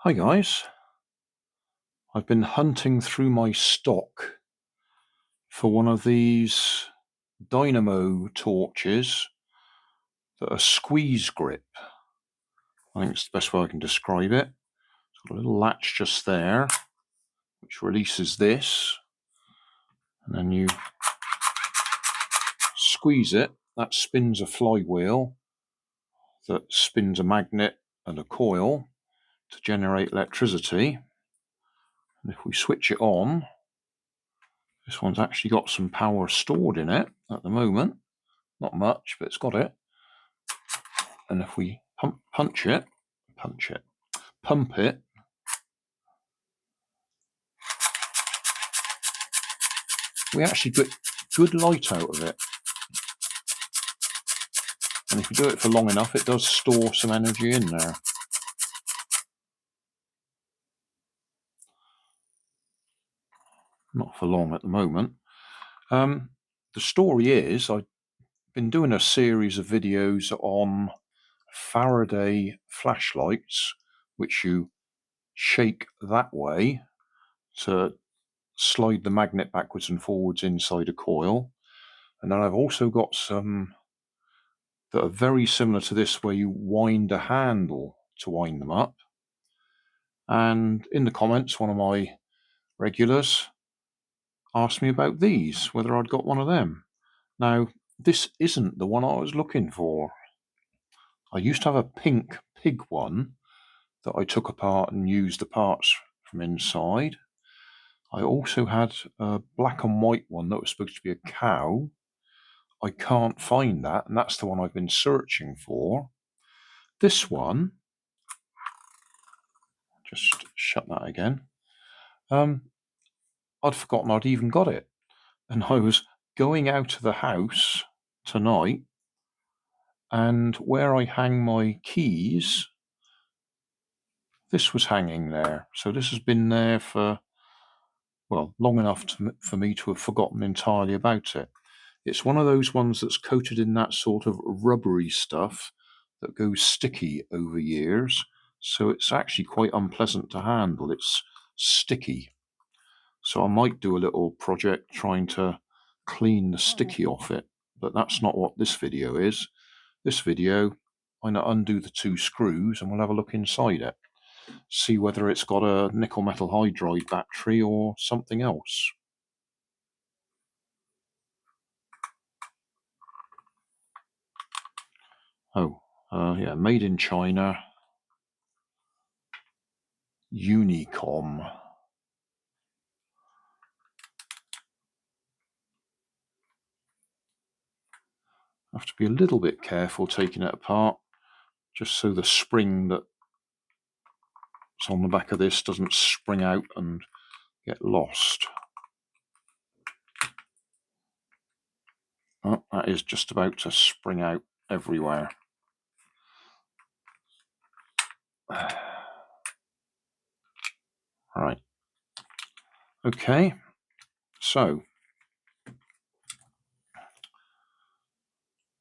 Hi guys, I've been hunting through my stock for one of these Dynamo torches that are squeeze grip. I think it's the best way I can describe it. It's got a little latch just there which releases this, and then you squeeze it. That spins a flywheel that spins a magnet and a coil to generate electricity. And if we switch it on, this one's actually got some power stored in it at the moment. Not much, but it's got it. And if we pump it, we actually get good light out of it. And if you do it for long enough, it does store some energy in there. Not for long at the moment. The story is, I've been doing a series of videos on Faraday flashlights, which you shake that way to slide the magnet backwards and forwards inside a coil. And then I've also got some that are very similar to this, where you wind a handle to wind them up. And in the comments, one of my regulars asked me about these, whether I'd got one of them. Now, this isn't the one I was looking for. I used to have a pink pig one that I took apart and used the parts from inside. I also had a black and white one that was supposed to be a cow. I can't find that, and that's the one I've been searching for. This one, just shut that again. I'd forgotten I'd even got it, and I was going out of the house tonight, and where I hang my keys, this was hanging there. So this has been there for, well, long enough for me to have forgotten entirely about it. It's one of those ones that's coated in that sort of rubbery stuff that goes sticky over years, so it's actually quite unpleasant to handle. It's sticky. So I might do a little project trying to clean the sticky off it, but that's not what this video is. This video, I'm going to undo the two screws and we'll have a look inside it. See whether it's got a nickel metal hydride battery or something else. Oh, yeah, made in China. Unicom. I have to be a little bit careful taking it apart, just so the spring that's on the back of this doesn't spring out and get lost. Oh, that is just about to spring out everywhere. Right. Okay. So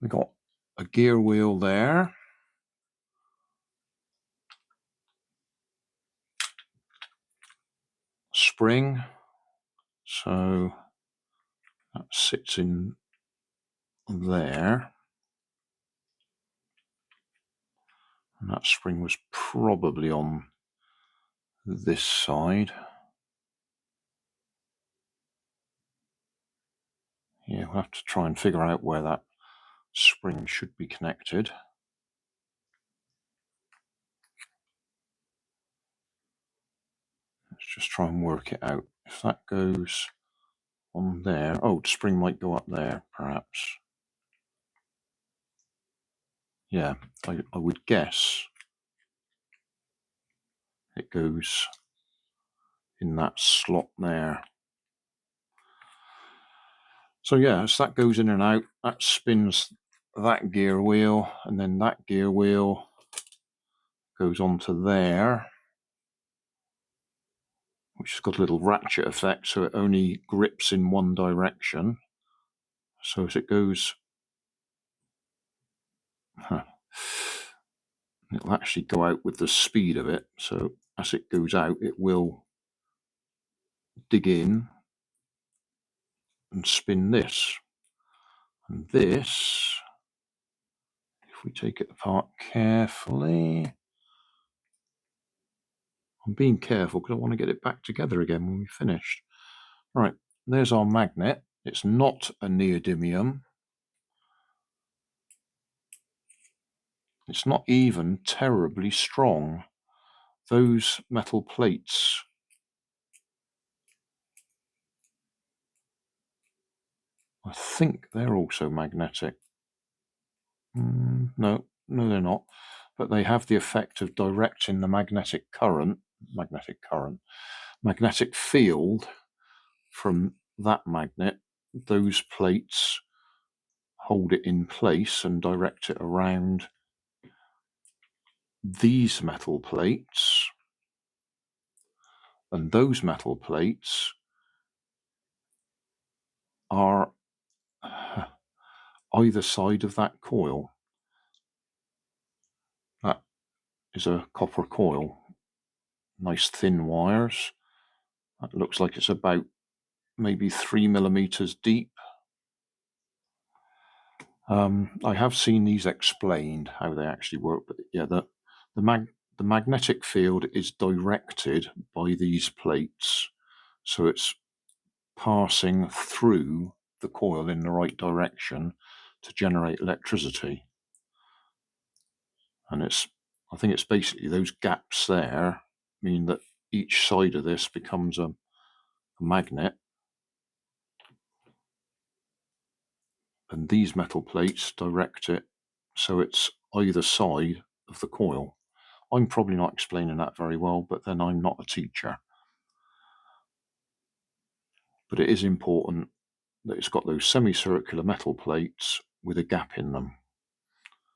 we got a gear wheel there. Spring. So that sits in there. And that spring was probably on this side. Yeah, we'll have to try and figure out where that spring should be connected. Let's just try and work it out. If that goes on there, oh, the spring might go up there, perhaps. Yeah, I would guess it goes in that slot there. So yeah, as that goes in and out, that spins that gear wheel, and then that gear wheel goes onto there, which has got a little ratchet effect, so it only grips in one direction. So as it goes, It'll actually go out with the speed of it, so as it goes out it will dig in and spin this. And this, if we take it apart carefully, I'm being careful because I want to get it back together again when we've finished. Right, there's our magnet. It's not a neodymium. It's not even terribly strong. Those metal plates, I think they're also magnetic. No, they're not. But they have the effect of directing the magnetic field from that magnet. Those plates hold it in place and direct it around these metal plates, and those metal plates are either side of that coil. That is a copper coil, nice thin wires. That looks like it's about maybe 3 millimeters deep. I have seen these explained how they actually work, but yeah, the magnetic field is directed by these plates, so it's passing through the coil in the right direction to generate electricity. And I think it's basically those gaps there mean that each side of this becomes a magnet, and these metal plates direct it so it's either side of the coil. I'm probably not explaining that very well, but then I'm not a teacher. But it is important that it's got those semicircular metal plates with a gap in them,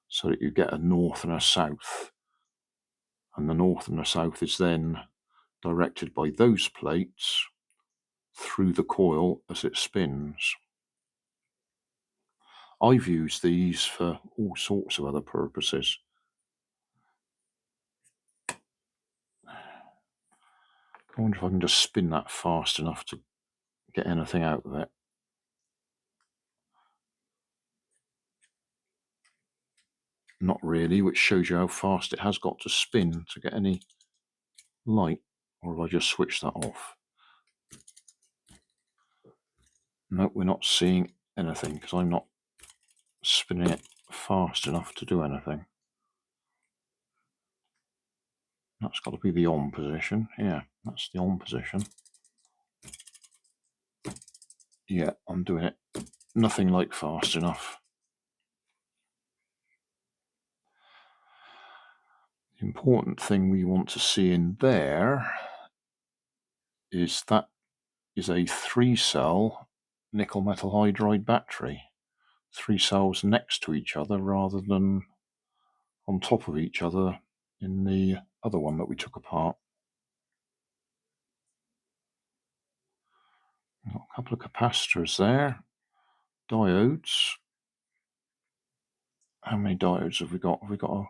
so that you get a north and a south. And the north and the south is then directed by those plates through the coil as it spins. I've used these for all sorts of other purposes. I wonder if I can just spin that fast enough to get anything out of it. Not really, which shows you how fast it has got to spin to get any light. Or have I just switched that off? No, we're not seeing anything because I'm not spinning it fast enough to do anything. That's got to be the on position. Yeah, that's the on position. Yeah, I'm doing it nothing like fast enough. The important thing we want to see in there is that is a 3-cell nickel metal hydride battery. 3 cells next to each other rather than on top of each other in the other one that we took apart. Got a couple of capacitors there, diodes. How many diodes have we got? Have we got a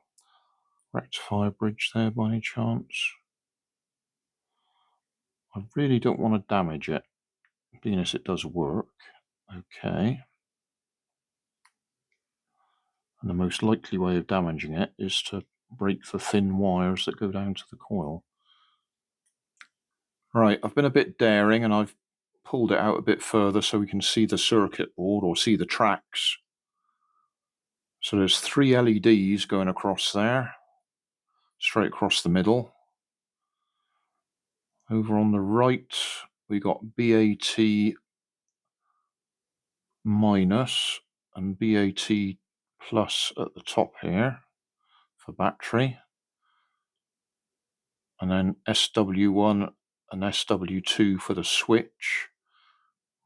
rectifier bridge there by any chance? I really don't want to damage it, being as it does work. Okay. And the most likely way of damaging it is to break the thin wires that go down to the coil. Right, I've been a bit daring and I've pulled it out a bit further so we can see the circuit board or see the tracks. So there's 3 LEDs going across there, straight across the middle. Over on the right, we got BAT minus and BAT plus at the top here for battery. And then SW1 and SW2 for the switch,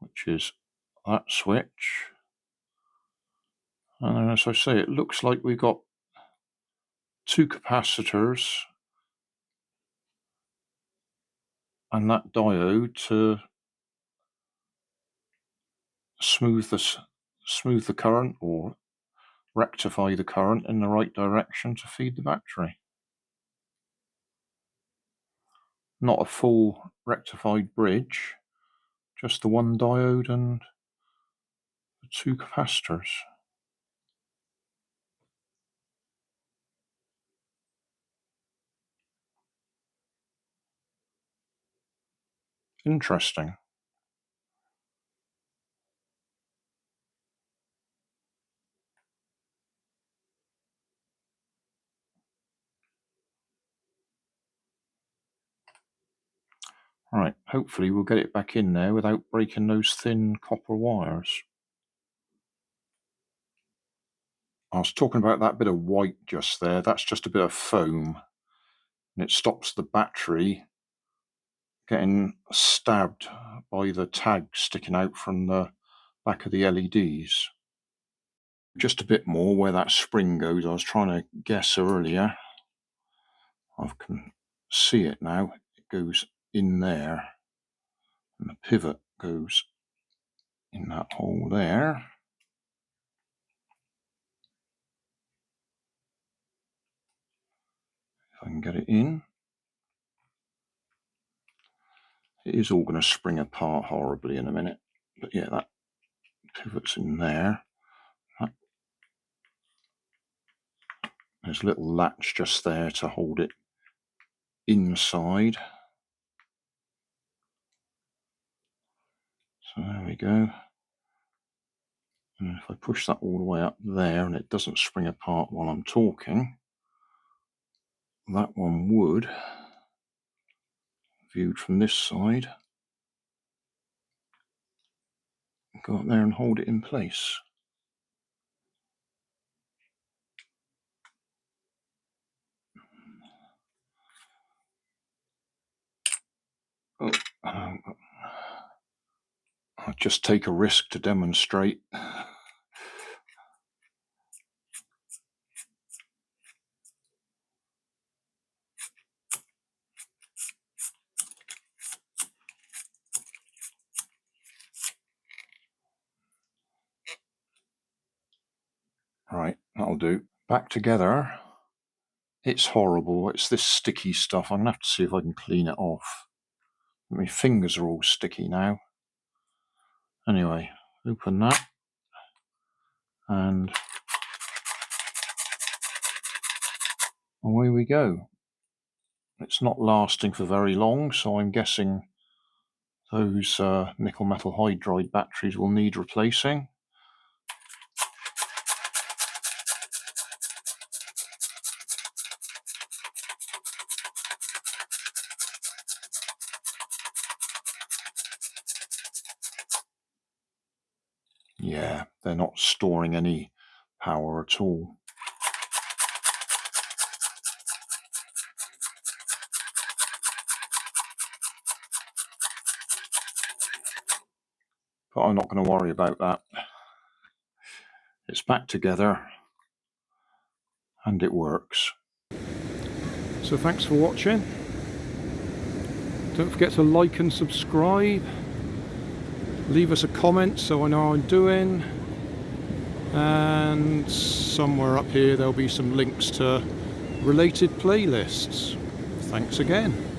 which is that switch. And then, as I say, it looks like we've got 2 capacitors and that diode to smooth the current or rectify the current in the right direction to feed the battery. Not a full rectified bridge, just the one diode and the 2 capacitors. Interesting. Right, hopefully we'll get it back in there without breaking those thin copper wires. I was talking about that bit of white just there. That's just a bit of foam, and it stops the battery getting stabbed by the tag sticking out from the back of the LEDs. Just a bit more where that spring goes. I was trying to guess earlier. I can see it now. It goes in there, and the pivot goes in that hole there. If I can get it in. It is all going to spring apart horribly in a minute. But yeah, that pivot's in there. There's a little latch just there to hold it inside. So there we go. And if I push that all the way up there and it doesn't spring apart while I'm talking, that one would, viewed from this side, go up there and hold it in place. Oh, I'll just take a risk to demonstrate. Right, that'll do. Back together. It's horrible. It's this sticky stuff. I'm going to have to see if I can clean it off. My fingers are all sticky now. Anyway, open that. And away we go. It's not lasting for very long, so I'm guessing those nickel metal hydride batteries will need replacing. Yeah, they're not storing any power at all. But I'm not going to worry about that. It's back together and it works. So thanks for watching. Don't forget to like and subscribe. Leave us a comment so I know how I'm doing. And somewhere up here there'll be some links to related playlists. Thanks again.